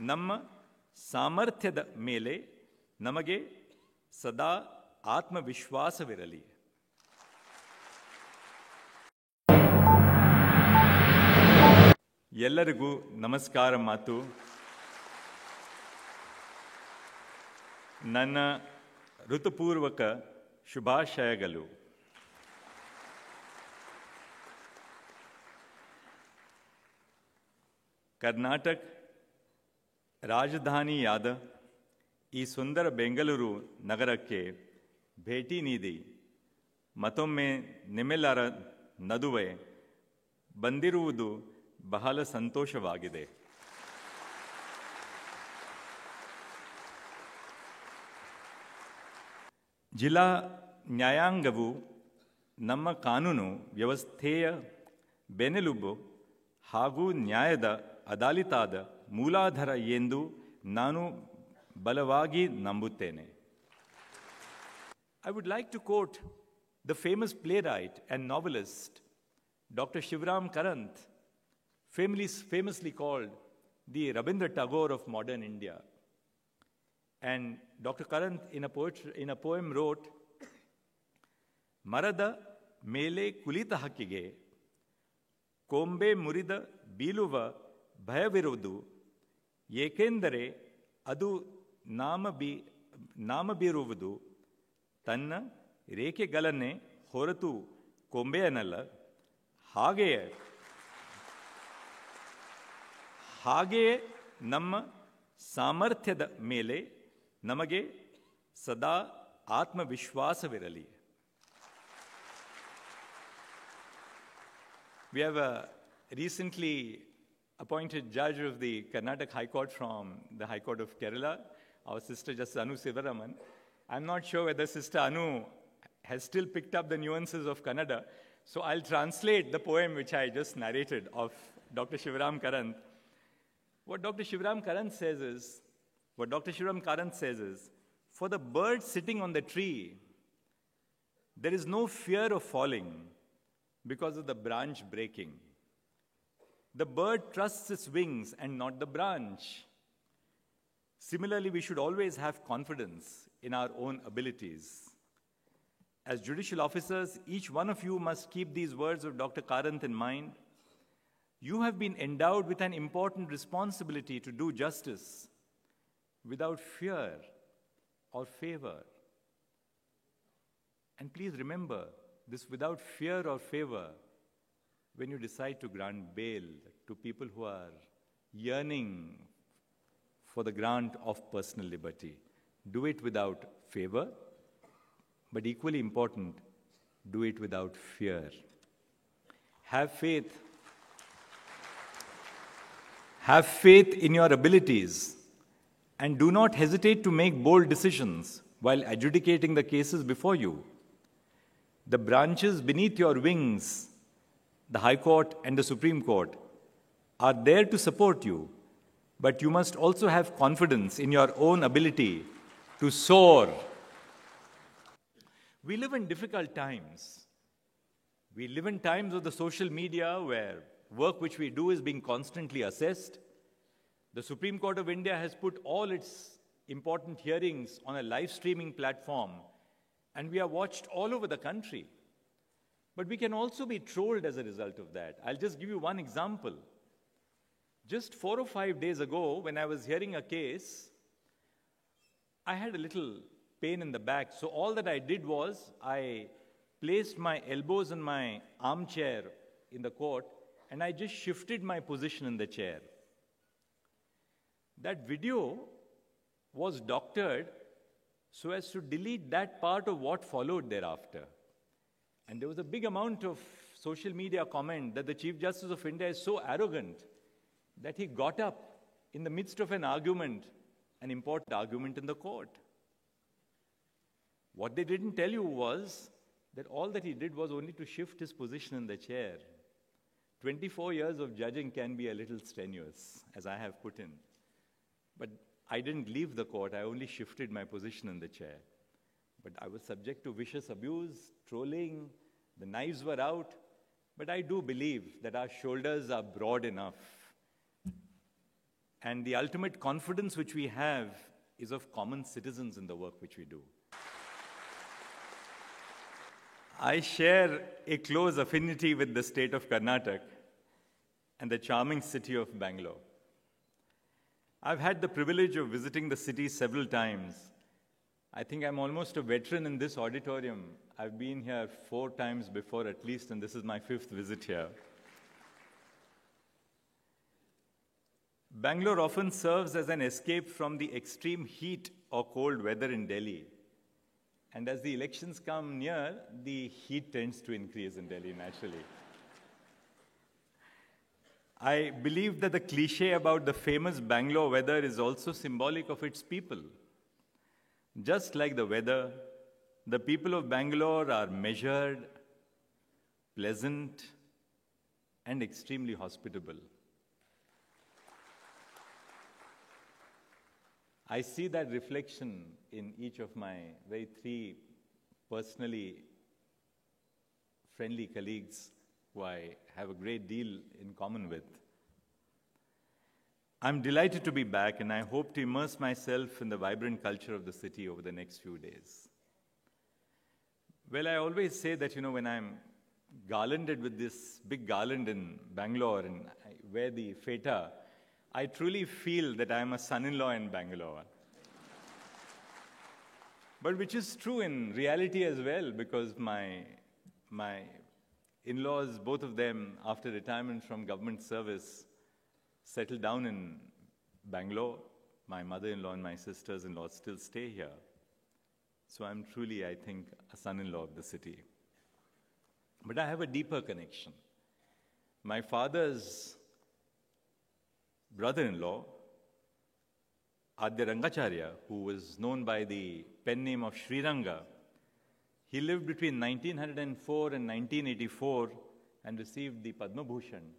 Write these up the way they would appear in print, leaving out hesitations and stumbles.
ನಮ್ಮ ಸಾಮರ್ಥ್ಯದ ಮೇಲೆ ನಮಗೆ ಸದಾ ಆತ್ಮವಿಶ್ವಾಸವಿರಲಿ. ಎಲ್ಲರಿಗೂ ನಮಸ್ಕಾರ ಮಾತು. ನನ್ನ ಋತುಪೂರ್ವಕ ಶುಭಾಶಯಗಳು. ಕರ್ನಾಟಕ ರಾಜಧಾನಿಯಾದ ಈ ಸುಂದರ ಬೆಂಗಳೂರು ನಗರಕ್ಕೆ ಭೇಟಿ ನೀಡಿ ಮತ್ತೊಮ್ಮೆ ನಿಮ್ಮೆಲ್ಲರ ನಡುವೆ ಬಂದಿರುವುದು ಬಹಳ ಸಂತೋಷವಾಗಿದೆ. ಜಿಲ್ಲಾ ನ್ಯಾಯಾಂಗವು ನಮ್ಮ ಕಾನೂನು ವ್ಯವಸ್ಥೆಯ ಬೆನ್ನೆಲುಬು ಹಾಗೂ ನ್ಯಾಯದ ಅದಾಲತಾದ ಮೂಲಾಧಾರ ಎಂದು ನಾನು ಬಲವಾಗಿ ನಂಬುತ್ತೇನೆ. I would like to quote the famous playwright and novelist Dr. Shivram Karant, famously called the Rabindra Tagore of modern India. And Dr. Karant in a poem wrote, ಮರದ ಮೇಲೆ ಕುಳಿತ ಹಕ್ಕಿಗೆ ಕೊಂಬೆ ಮುರಿದ ಬೀಳುವ ಭಯವಿರುವುದು, ಏಕೆಂದರೆ ಅದು ನಾಮ ಬೀರುವುದು ತನ್ನ ರೇಖೆಗಳನ್ನೇ ಹೊರತು ಕೊಂಬೆಯನ್ನಲ್ಲ. ಹಾಗೆಯೇ ನಮ್ಮ ಸಾಮರ್ಥ್ಯದ ಮೇಲೆ ನಮಗೆ ಸದಾ ಆತ್ಮವಿಶ್ವಾಸವಿರಲಿ. We have recently appointed judge of the Karnataka High Court from the High Court of Kerala, our sister Justice Anu Sivaraman. I'm not sure whether Sister Anu has still picked up the nuances of Kannada, so I'll translate the poem which I just narrated of Dr. Shivram Karant. What Dr. Shivram Karant says is, for the bird sitting on the tree, there is no fear of falling because of the branch breaking. The bird trusts its wings and not the branch. Similarly, we should always have confidence in our own abilities. As judicial officers, each one of you must keep these words of Dr. Karant in mind. You have been endowed with an important responsibility to do justice without fear or favor. And please remember this, without fear or favor, when you decide to grant bail to people who are yearning for the grant of personal liberty. Do it without favor, but equally important, do it without fear. Have faith in your abilities and do not hesitate to make bold decisions while adjudicating the cases before you. The branches beneath your wings, the High Court and the Supreme Court, are there to support you, but you must also have confidence in your own ability to soar. We live in difficult times. We live in times of the social media where work which we do is being constantly assessed. The Supreme Court of India has put all its important hearings on a live streaming platform, and we are watched all over the country. But we can also be trolled as a result of that. I'll just give you one example. Just 4 or 5 days ago, when I was hearing a case, I had a little pain in the back. So all that I did was, I placed my elbows in my armchair in the court, and I just shifted my position in the chair. That video was doctored so as to delete that part of what followed thereafter. And there was a big amount of social media comment that the Chief Justice of India is so arrogant that he got up in the midst of an argument, an important argument in the court. What they didn't tell you was that all that he did was only to shift his position in the chair. 24 years of judging can be a little strenuous, as I have put in. But I didn't leave the court, I only shifted my position in the chair. But I was subject to vicious abuse, trolling, the knives were out. But I do believe that our shoulders are broad enough And the ultimate confidence which we have is of common citizens in the work which we do. I share a close affinity with the state of Karnataka and the charming city of Bangalore. I've had the privilege of visiting the city several times. I think I'm almost a veteran in this auditorium. I've been here 4 times before at least, and this is my 5th visit here. Bangalore often serves as an escape from the extreme heat or cold weather in Delhi. And as the elections come near, the heat tends to increase in Delhi naturally. I believe that the cliche about the famous Bangalore weather is also symbolic of its people. Just like the weather, the people of Bangalore are measured, pleasant, and extremely hospitable. I see that reflection in each of my 3 personally friendly colleagues who I have a great deal in common with. I'm delighted to be back, and I hope to immerse myself in the vibrant culture of the city over the next few days. Well, I always say that, when I'm garlanded with this big garland in Bangalore and I wear the feta, I truly feel that I'm a son-in-law in Bangalore. But which is true in reality as well, because my in-laws, both of them, after retirement from government service, settled down in Bangalore. My mother-in-law and my sisters-in-law still stay here. So I'm truly, I think, a son-in-law of the city. But I have a deeper connection. My father's brother-in-law, Adya Rangacharya, who was known by the pen name of Sri Ranga, he lived between 1904 and 1984 and received the Padma Bhushan.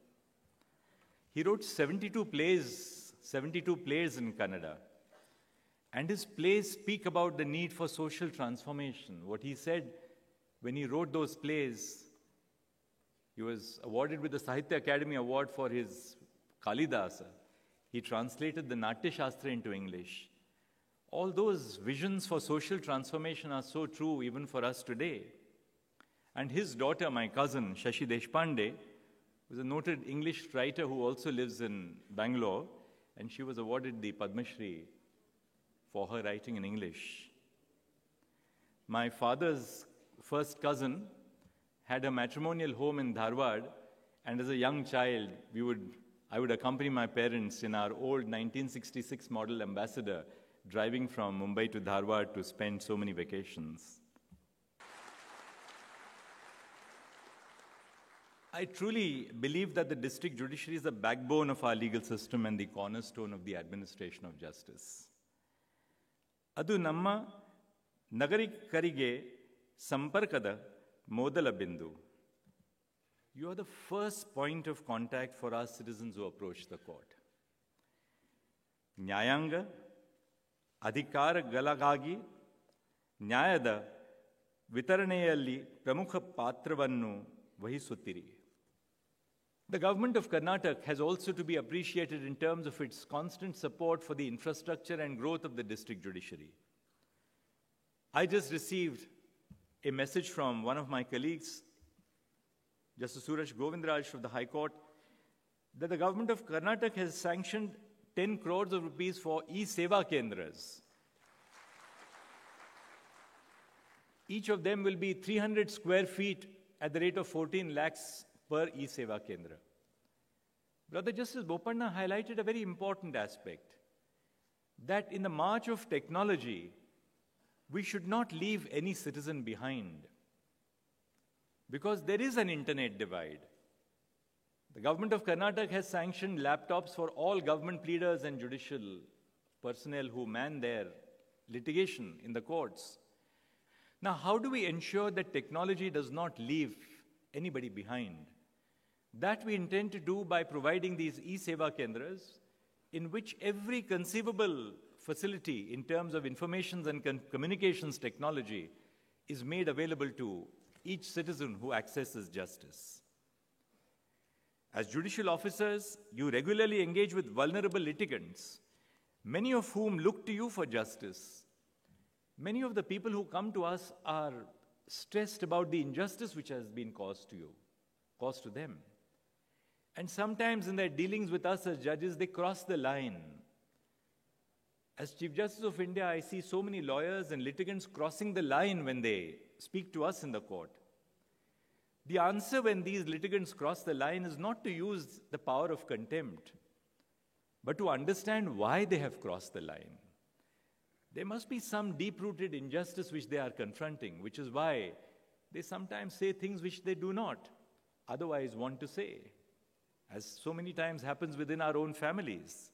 He wrote 72 plays in Kannada. And his plays speak about the need for social transformation. What he said when he wrote those plays, he was awarded with the Sahitya Academy Award for his Kalidasa. He translated the Natya Shastra into English. All those visions for social transformation are so true even for us today. And his daughter, my cousin, Shashi Deshpande, was a noted English writer who also lives in Bangalore, and she was awarded the Padma Shri for her writing in English. My father's first cousin had a matrimonial home in Dharwad, and as a young child, I would accompany my parents in our old 1966 model Ambassador, driving from Mumbai to Dharwad to spend so many vacations. I truly believe that the district judiciary is the backbone of our legal system and the cornerstone of the administration of justice. ಅದು ನಮ್ಮ ನಾಗರಿಕರಿಗೆ ಸಂಪರ್ಕದ ಮೊದಲ ಬಿಂದು. You are the first point of contact for our citizens who approach the court. ನ್ಯಾಯಾಂಗ ಅಧಿಕಾರಗಳಿಗಾಗಿ ನ್ಯಾಯದ ವಿತರಣೆಯಲ್ಲಿ ಪ್ರಮುಖ ಪಾತ್ರವನ್ನು ವಹಿಸುತ್ತೀರಿ. The government of Karnataka has also to be appreciated in terms of its constant support for the infrastructure and growth of the district judiciary. I just received a message from one of my colleagues, Justice Suraj Govindraj of the High Court, that the government of Karnataka has sanctioned 10 crores of rupees for e-Seva Kendras. Each of them will be 300 square feet at the rate of 14 lakhs per e-Seva Kendra. Brother Justice Bopanna highlighted a very important aspect, that in the march of technology, we should not leave any citizen behind, because there is an internet divide. The government of Karnataka has sanctioned laptops for all government pleaders and judicial personnel who man their litigation in the courts. Now, how do we ensure that technology does not leave anybody behind? That we intend to do by providing these e-Seva Kendras, in which every conceivable facility in terms of information and communications technology is made available to each citizen who accesses justice. As judicial officers, you regularly engage with vulnerable litigants, many of whom look to you for justice. Many of the people who come to us are stressed about the injustice which has been caused to them. And sometimes in their dealings with us as judges, they cross the line. As Chief Justice of India, I see so many lawyers and litigants crossing the line when they speak to us in the court. The answer when these litigants cross the line is not to use the power of contempt, but to understand why they have crossed the line. There must be some deep-rooted injustice which they are confronting, which is why they sometimes say things which they do not otherwise want to say, as so many times happens within our own families.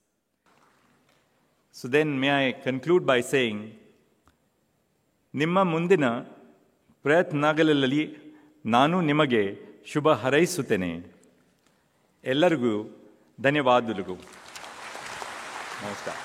So then may I conclude by saying, ನಿಮ್ಮ ಮುಂದಿನ ಪ್ರಯತ್ನಗಳಲ್ಲಿ ನಾನು ನಿಮಗೆ ಶುಭ ಹಾರೈಸುತ್ತೇನೆ. ಎಲ್ಲರಿಗೂ ಧನ್ಯವಾದಗಳು. ನಮಸ್ಕಾರ.